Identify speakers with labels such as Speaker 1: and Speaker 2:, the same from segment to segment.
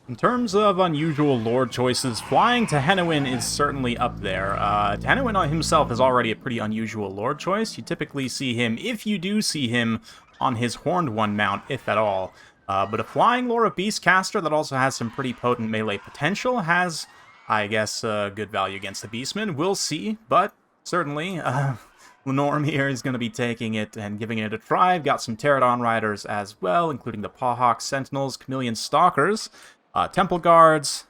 Speaker 1: In terms of unusual lord choices, flying Tehenowin is certainly up there. Tehenowin himself is already a pretty unusual lord choice. You typically see him, if you do see him, on his Horned One mount, if at all. But a flying Lore of Beastcaster that also has some pretty potent melee potential has, I guess, good value against the Beastmen. We'll see, but certainly, Lenorm here is going to be taking it and giving it a try. I've got some Pterodon Riders as well, including the Pawhawk Sentinels, Chameleon Stalkers, Temple Guards,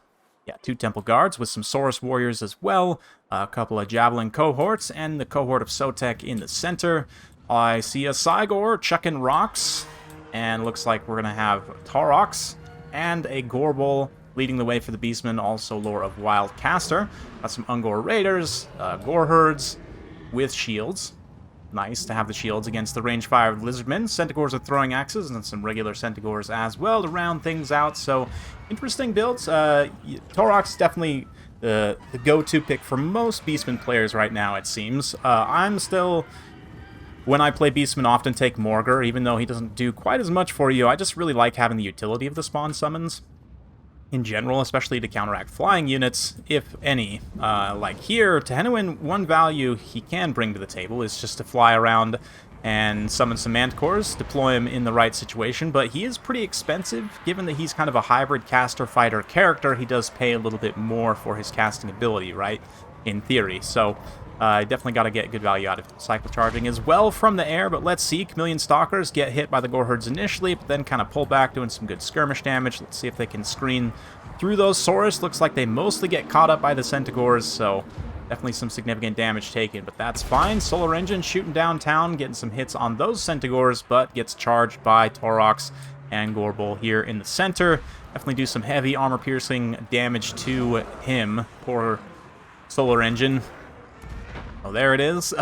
Speaker 1: yeah, 2 Temple Guards with some Saurus Warriors as well, a couple of Javelin Cohorts, and the Cohort of Sotek in the center. I see a Cygor chucking rocks, and looks like we're going to have Taurox and a Gorbel leading the way for the Beastmen, also Lore of Wildcaster. Got some Ungor Raiders, Gore Herds with shields. Nice to have the shields against the range fire of Lizardmen. Centigores are throwing axes, and some regular Centigores as well to round things out. So, interesting builds. Taurox definitely the go-to pick for most Beastmen players right now, it seems. I'm still, when I play Beastmen, often take Morgur, even though he doesn't do quite as much for you. I just really like having the utility of the spawn summons in general, especially to counteract flying units, if any. Like here, Tehenowin, one value he can bring to the table is just to fly around and summon some Manticores, deploy him in the right situation, but he is pretty expensive. Given that he's kind of a hybrid caster-fighter character, he does pay a little bit more for his casting ability, right? In theory, so definitely got to get good value out of cycle charging as well from the air, but let's see. Chameleon Stalkers get hit by the Gore Herds initially, but then kind of pull back, doing some good skirmish damage. Let's see if they can screen through those Saurus. Looks like they mostly get caught up by the Centigores, so definitely some significant damage taken, but that's fine. Solar Engine shooting downtown, getting some hits on those Centigores, but gets charged by Taurox and Gorbel here in the center. Definitely do some heavy armor-piercing damage to him. Poor Solar Engine. Oh, there it is.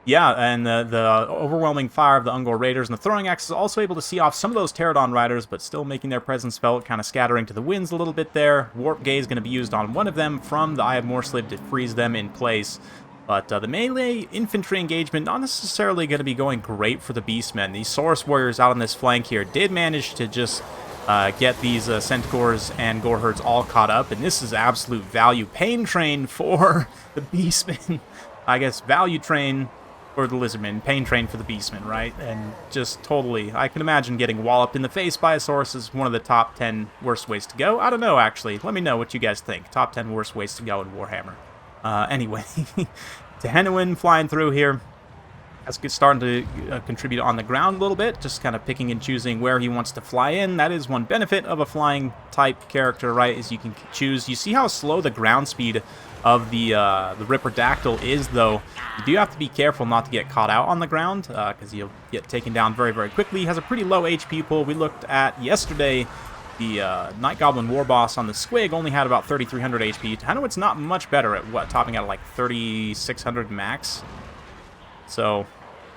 Speaker 1: Yeah, and the overwhelming fire of the Ungor Raiders and the throwing axe is also able to see off some of those Pterodon Riders, but still making their presence felt, kind of scattering to the winds a little bit there. Warp Gaze going to be used on one of them from the Eye of Morslib to freeze them in place. But the melee infantry engagement not necessarily going to be going great for the Beastmen. These Saurus Warriors out on this flank here did manage to just get these Centigores and Gore Herds all caught up, and this is absolute value. Pain Train for the Beastmen. I guess value train for the Lizardmen, pain train for the Beastmen, right? And just totally, I can imagine getting walloped in the face by a Saurus is one of the top 10 worst ways to go. I don't know, actually. Let me know what you guys think. Top 10 worst ways to go in Warhammer. Anyway, Tehenowin flying through here. That's starting to contribute on the ground a little bit, just kind of picking and choosing where he wants to fly in. That is one benefit of a flying type character, right, is you can choose. You see how slow the ground speed of the Ripperdactyl is, though. You do have to be careful not to get caught out on the ground, because you'll get taken down very, very quickly. He has a pretty low HP pool. We looked at yesterday, the Night Goblin War Boss on the Squig only had about 3,300 HP. I know it's not much better at, what, topping out at like 3,600 max. So,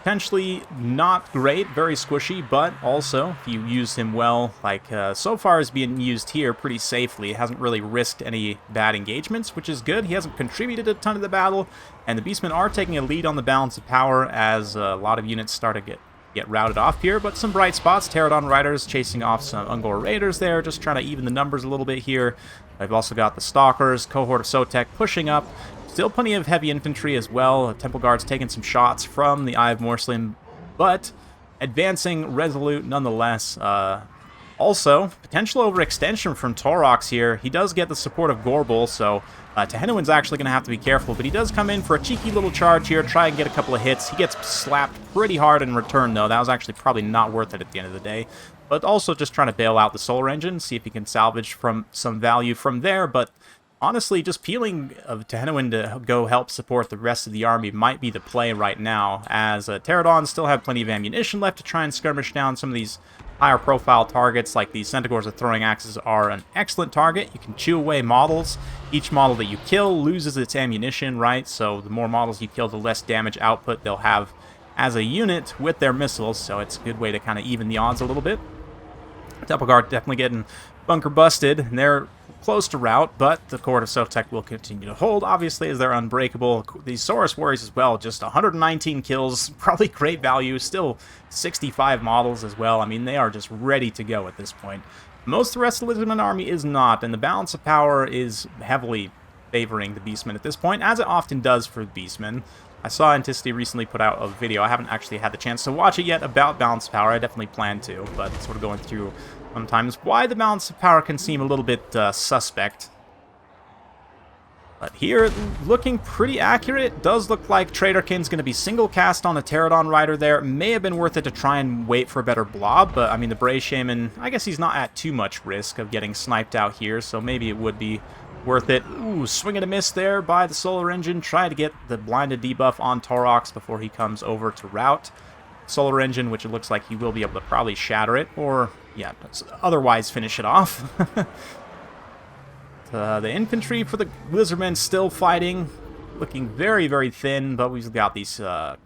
Speaker 1: potentially not great, very squishy, but also, if you use him well, like so far is being used here pretty safely. It hasn't really risked any bad engagements, which is good. He hasn't contributed a ton to the battle, and the Beastmen are taking a lead on the balance of power as a lot of units start to get routed off here, but some bright spots. Pterodon Riders chasing off some Ungor Raiders there, just trying to even the numbers a little bit here. I've also got the Stalkers, Cohort of Sotek pushing up. Still plenty of heavy infantry as well. Temple Guards taking some shots from the Eye of Morslib, but advancing resolute nonetheless. Also, potential overextension from Taurox here. He does get the support of Gorbel, so Tehenowin's actually going to have to be careful, but he does come in for a cheeky little charge here, try and get a couple of hits. He gets slapped pretty hard in return, though. That was actually probably not worth it at the end of the day. But also just trying to bail out the Solar Engine, see if he can salvage from some value from there, but honestly, just peeling of Tehenowin to go help support the rest of the army might be the play right now, as Pterodons still have plenty of ammunition left to try and skirmish down some of these higher profile targets, like these Centigores with throwing axes are an excellent target. You can chew away models. Each model that you kill loses its ammunition, right? So the more models you kill, the less damage output they'll have as a unit with their missiles, so it's a good way to kind of even the odds a little bit. Temple Guard definitely getting bunker busted, and they're close to rout, but the Cohort of Sotek will continue to hold, obviously, as they're unbreakable. These Saurus Warriors as well, just 119 kills, probably great value, still 65 models as well. I mean, they are just ready to go at this point. Most of the rest of the Lizardmen army is not, and the balance of power is heavily favoring the Beastmen at this point, as it often does for the Beastmen. I saw Anticity recently put out a video. I haven't actually had the chance to watch it yet about balance of power. I definitely plan to, but sort of going through sometimes why the balance of power can seem a little bit suspect. But here, looking pretty accurate. Does look like Traderkin's going to be single cast on a Pterodon Rider there. May have been worth it to try and wait for a better blob, but I mean, the Bray Shaman, I guess he's not at too much risk of getting sniped out here, so maybe it would be worth it. Ooh, swing and a miss there by the Solar Engine. Try to get the blinded debuff on Taurox before he comes over to route Solar Engine, which it looks like he will be able to probably shatter it, or, yeah, otherwise finish it off. The infantry for the Lizardmen still fighting, looking very, very thin, but we've got these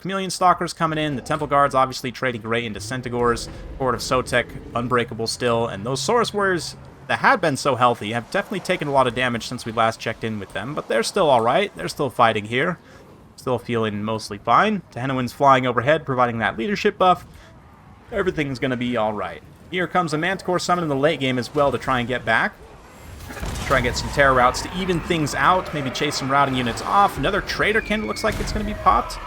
Speaker 1: Chameleon Stalkers coming in. The Temple Guards obviously trading great into Centigores. Horde of Sotek, unbreakable still, and those Saurus Warriors that had been so healthy have definitely taken a lot of damage since we last checked in with them, but they're still alright. They're still fighting here. Still feeling mostly fine. Tehenowin's flying overhead, providing that leadership buff. Everything's going to be alright. Here comes a Manticore summon in the late game as well to try and get back. Try and get some terror routes to even things out. Maybe chase some routing units off. Another Traderkin looks like it's going to be popped.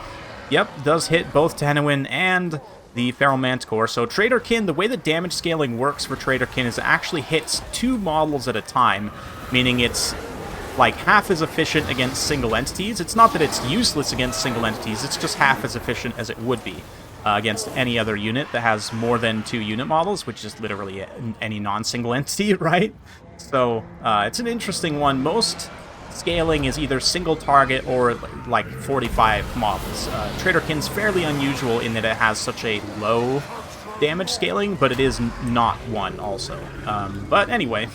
Speaker 1: Yep, does hit both Tehenowin and the Feral Manticore. So Traderkin, the way the damage scaling works for Traderkin is it actually hits 2 models at a time, meaning it's like half as efficient against single entities. It's not that it's useless against single entities, it's just half as efficient as it would be against any other unit that has more than 2 unit models, which is literally any non-single entity, right? So it's an interesting one. Most scaling is either single target or like 45 models. Traderkin's fairly unusual in that it has such a low damage scaling, but it is not one also. But anyway,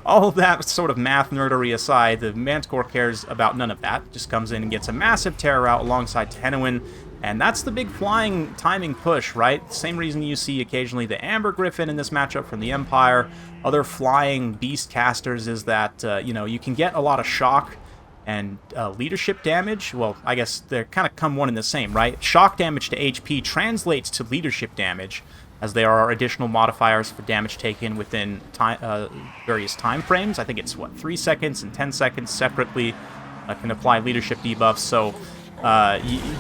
Speaker 1: all of that sort of math nerdery aside, the Manticore cares about none of that. Just comes in and gets a massive terror out alongside Tehenowin. And that's the big flying timing push, right? Same reason you see occasionally the Amber Griffin in this matchup from the Empire. Other flying beast casters is that, you know, you can get a lot of shock and leadership damage. Well, I guess they're kind of come one and the same, right? Shock damage to HP translates to leadership damage, as there are additional modifiers for damage taken within various time frames. I think it's, what, 3 seconds and 10 seconds separately can apply leadership debuffs. So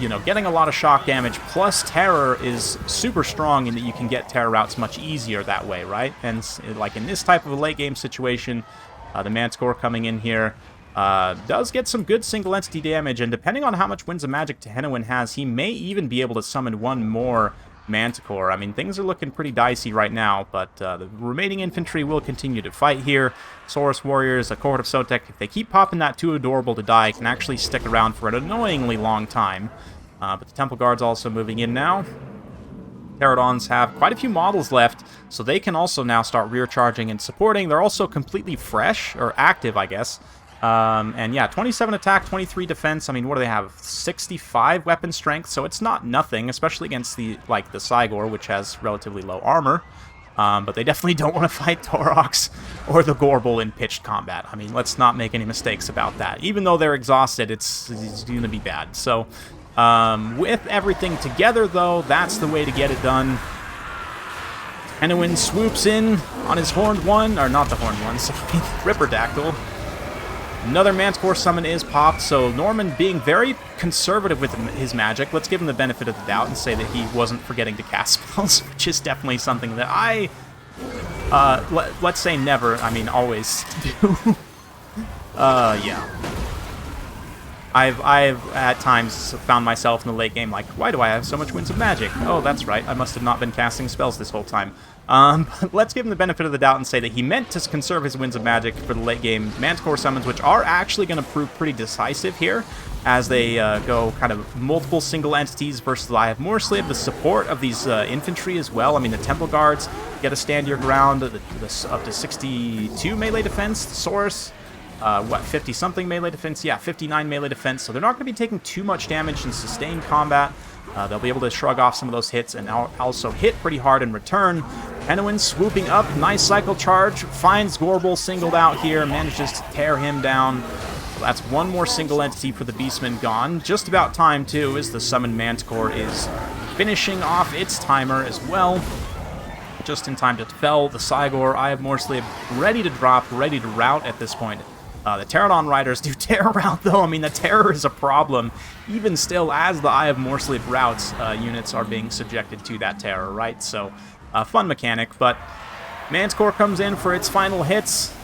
Speaker 1: you know, getting a lot of shock damage plus terror is super strong in that you can get terror routes much easier that way, right? And like in this type of a late game situation, the Manticore coming in here does get some good single entity damage, and depending on how much Winds of Magic Tehenowin has, he may even be able to summon one more Manticore. I mean, things are looking pretty dicey right now, but the remaining infantry will continue to fight here. Saurus Warriors, a Cohort of Sotek, if they keep popping that too adorable to die, can actually stick around for an annoyingly long time. But the Temple Guard's also moving in now. Pterodons have quite a few models left, so they can also now start rear charging and supporting. They're also completely fresh, or active, I guess. And yeah, 27 attack, 23 defense. I mean, what do they have? 65 weapon strength, so it's not nothing, especially against the Cygor, which has relatively low armor. But they definitely don't want to fight Taurox or the Gorbel in pitched combat. I mean, let's not make any mistakes about that. Even though they're exhausted, it's going to be bad. So, with everything together, though, that's the way to get it done. Tehenowin swoops in on his Horned One, or not the Horned One, sorry, Ripperdactyl. Another Manticore summon is popped, so Norman being very conservative with his magic. Let's give him the benefit of the doubt and say that he wasn't forgetting to cast spells, which is definitely something that I, let's say never, I mean always do. Yeah. I've at times found myself in the late game like, why do I have so much Winds of Magic? Oh, that's right, I must have not been casting spells this whole time. But let's give him the benefit of the doubt and say that he meant to conserve his Winds of Magic for the late game Manticore summons, which are actually going to prove pretty decisive here, as they go kind of multiple single entities versus the Eye of Morsley, have the support of these infantry as well. I mean, the Temple Guards get to stand your ground, up to 62 melee defense, the Saurus, what, 50-something melee defense? Yeah, 59 melee defense, so they're not going to be taking too much damage in sustained combat. They'll be able to shrug off some of those hits and also hit pretty hard in return. Tehenowin swooping up, nice cycle charge, finds Gorbel singled out here, manages to tear him down. So that's one more single entity for the Beastmen gone. Just about time, too, as the summoned Manticore is finishing off its timer as well. just in time to fell the Cygor. Eye of Morslib ready to drop, ready to rout at this point. The Pterodon Riders do terror rout, though. I mean, the terror is a problem, even still, as the Eye of Morslib routes, units are being subjected to that terror, right? So, fun mechanic, but Manticore comes in for its final hits.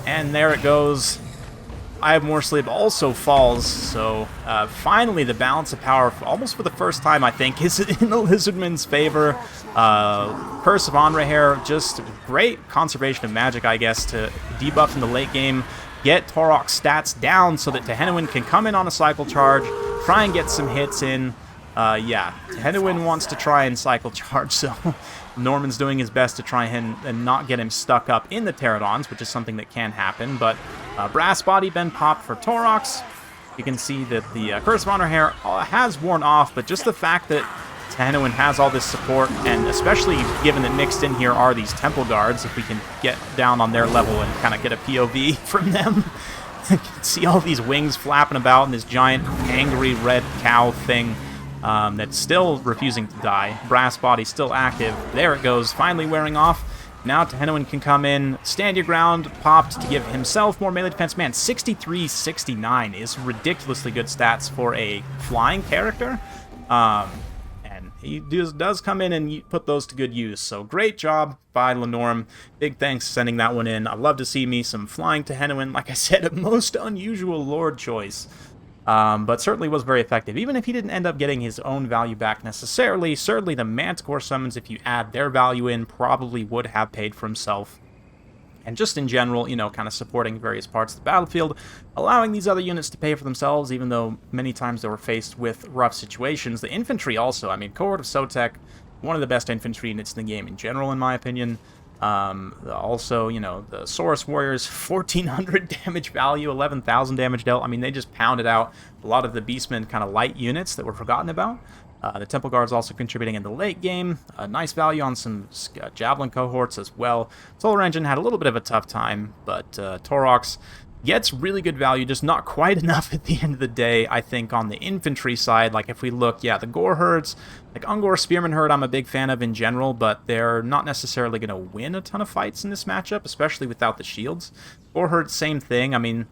Speaker 1: And there it goes. Eye of Morslib also falls, so finally the balance of power, almost for the first time, I think, is in the Lizardmen's favor. Curse of Anraher, just great conservation of magic, I guess, to debuff in the late game, get Torok's stats down so that Tehenowin can come in on a cycle charge, try and get some hits in. Yeah, Tehenowin wants to try and cycle charge, so Norman's doing his best to try and not get him stuck up in the Pterodons, which is something that can happen, but Brass Body been popped for Torox. You can see that the Curse of Anraher has worn off, but just the fact that Tehenowin has all this support, and especially given that mixed in here are these Temple Guards, if we can get down on their level and kind of get a POV from them. You can see all these wings flapping about and this giant angry red cow thing that's still refusing to die. Brass Body still active. There it goes, finally wearing off. Now Tehenowin can come in, stand your ground, popped to give himself more melee defense. Man, 63-69 is ridiculously good stats for a flying character. And he does come in and put those to good use. So great job by Lenorm. Big thanks for sending that one in. I'd love to see me some flying Tehenowin. Like I said, a most unusual Lord choice. But certainly was very effective. Even if he didn't end up getting his own value back necessarily, certainly the Manticore summons, if you add their value in, probably would have paid for himself. And just in general, you know, kind of supporting various parts of the battlefield, allowing these other units to pay for themselves, even though many times they were faced with rough situations. The infantry also, I mean, Cohort of Sotek, one of the best infantry units in the game in general, in my opinion. Also, you know, the Saurus Warriors, 1,400 damage value, 11,000 damage dealt. I mean, they just pounded out a lot of the Beastmen kind of light units that were forgotten about. The Temple Guards also contributing in the late game. Nice value on some Javelin cohorts as well. Solar Engine had a little bit of a tough time, but Torox gets really good value, just not quite enough at the end of the day, I think, on the infantry side. Like, if we look, yeah, the Gore herds, like Ungor Spearman herd I'm a big fan of in general, but they're not necessarily going to win a ton of fights in this matchup, especially without the shields. Gore herds, same thing. I mean,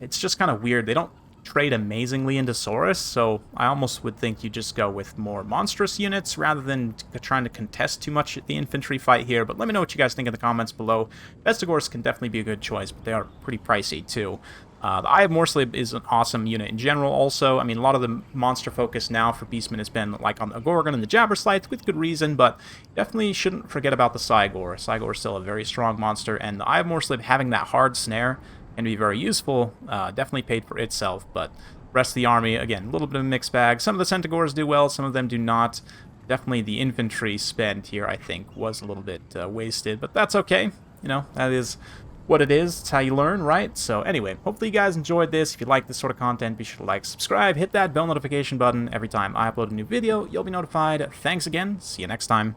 Speaker 1: it's just kind of weird. They don't trade amazingly into Saurus, so I almost would think you just go with more monstrous units rather than trying to contest too much at the infantry fight here. But let me know what you guys think in the comments below. Vestigors can definitely be a good choice, but they are pretty pricey too. The Eye of Morslib is an awesome unit in general also. I mean, a lot of the monster focus now for Beastmen has been like on the Gorgon and the Jabberslythe, with good reason, but definitely shouldn't forget about the Cygor. Cygor is still a very strong monster, and the Eye of Morslib having that hard snare can be very useful. Definitely paid for itself, but the rest of the army, again, a little bit of a mixed bag. Some of the Centaurs do well, some of them do not. Definitely the infantry spend here, I think, was a little bit wasted, but that's okay. You know, that is what it is. It's how you learn, right? So anyway, hopefully you guys enjoyed this. If you like this sort of content, be sure to like, subscribe, hit that bell notification button. Every time I upload a new video, you'll be notified. Thanks again. See you next time.